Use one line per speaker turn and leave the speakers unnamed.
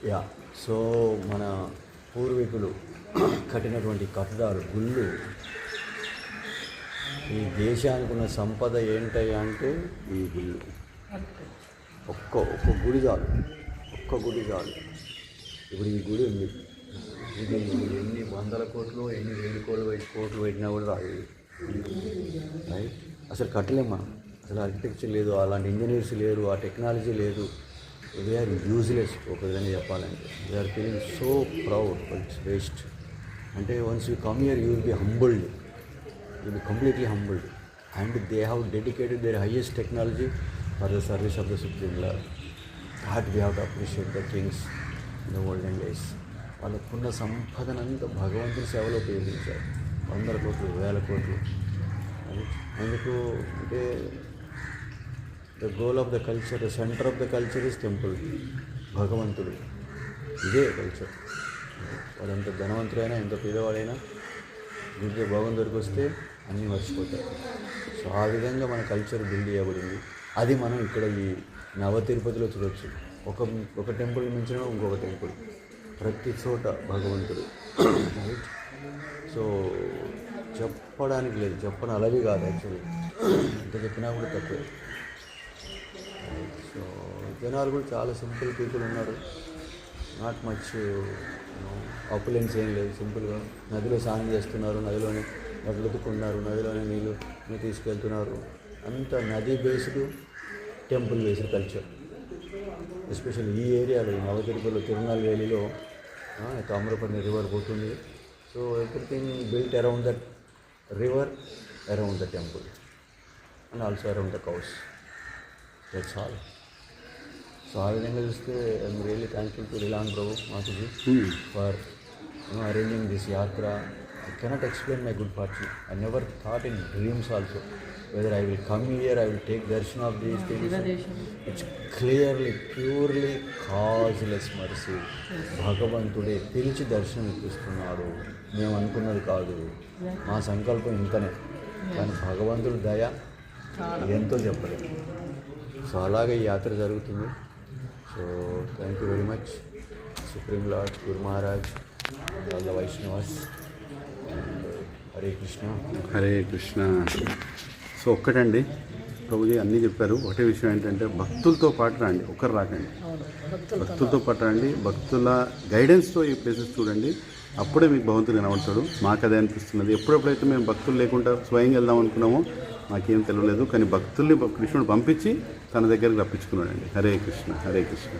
Yeah. So మన పూర్వీకులు కట్టినటువంటి కట్టడాలు, గుళ్ళు, ఈ దేశానికి ఉన్న సంపద ఏంటయ్యా అంటే ఈ గుళ్ళు. ఒక్క గుడి చాలు, ఒక్క గుడి చాలు. ఇప్పుడు ఈ గుడి ఉంది, ఇది ఎన్ని వందల కోట్లు, ఎన్ని వేల కోట్లు పెట్టినా కూడా రాదు. రైట్? అసలు కట్టలేం మనం. అసలు ఆర్కిటెక్చర్ లేదు, అలాంటి ఇంజనీర్స్ లేరు, ఆ టెక్నాలజీ లేదు. దే ఆర్ యూజ్లెస్ ఒక విధంగా చెప్పాలంటే. They are feeling so proud, but it's waste. అంటే once you come here you will be humbled, you will be completely humbled. And they have dedicated their highest technology for the service of the Supreme Lord. That we have to appreciate the kings in the olden days. వాళ్ళకున్న సంపదనంతా భగవంతుని సేవలో ఉపయోగించారు. వందల కోట్లు, వేల కోట్లు. అందుకు అంటే the goal of the culture, the centre of the culture is temple. భగవంతుడు, ఇదే కల్చర్. వాడు ఎంత ధనవంతుడైనా, ఎంత పేదవాడైనా గుడి భగవంతుడికి వస్తే అన్నీ మర్చిపోతారు. సో ఆ విధంగా మన కల్చర్ బిల్డ్ చేయబడింది. అది మనం ఇక్కడ ఈ నవ తిరుపతిలో చూడవచ్చు. ఒక టెంపుల్ మించిన ఇంకొక టెంపుల్, ప్రతి చోట భగవంతుడు. రైట్? సో చెప్పడానికి లేదు, చెప్పని అలవి కాదు యాక్చువల్లీ. ఎంత చెప్పినా కూడా తప్పే. సో జనాలు కూడా చాలా సింపుల్ పీపుల్ ఉన్నారు. నాట్ మచ్ ఆపులెన్స్ ఏం లేదు. సింపుల్గా నదిలో స్నానం చేస్తున్నారు, నదిలోనే బట్టలు ఉతుక్కున్నారు, నదిలోనే నీళ్ళు తీసుకెళ్తున్నారు. అంత నది based, temple based culture. Especially ఈ ఏరియాలో, ఈ నవతిరుపతిలో, తిరునాల్వేలిలో తామ్రపర్ణి రివర్ పోతుంది. So everything built around that river, around the temple, and also around the cows. That's all. So ఆ విధంగా చూస్తే I'm really thankful to Rilan Prabhu Mataji for arranging this yatra. I cannot explain my good fortune. I never thought in dreams also whether I will come here, I will take darshan of these things. It's clearly, purely causeless mercy. భగవంతుడే పిలిచి దర్శనం ఇప్పిస్తున్నాడు. మేము అనుకున్నది కాదు, మా సంకల్పం ఇంతనే. కానీ భగవంతుడు దయ ఎంతో చెప్పలేదు. సో అలాగే ఈ యాత్ర జరుగుతుంది. So thank you very much Supreme Lord Guru Maharaj, all the Vaishnavas. Hare Krishna,
Hare Krishna. So ఒక్కటండి, ప్రభుజీ అన్నీ చెప్పారు. ఒకటే విషయం ఏంటంటే భక్తులతో పాటు రండి, ఒక్కరు రాకండి. భక్తులతో పాటు రండి, భక్తుల గైడెన్స్తో ఈ ప్లేసెస్ చూడండి. అప్పుడే మీకు భగవంతుడు కనబడతాడు. మాకు అదే అనిపిస్తున్నది. ఎప్పుడెప్పుడైతే మేము భక్తులు లేకుండా స్వయంగా వెళ్దాం అనుకున్నామో మాకేం తెలియలేదు. కానీ భక్తుల్ని కృష్ణుడు పంపించి తన దగ్గరికి రప్పించుకున్నాడండి. హరే కృష్ణ, హరే కృష్ణ.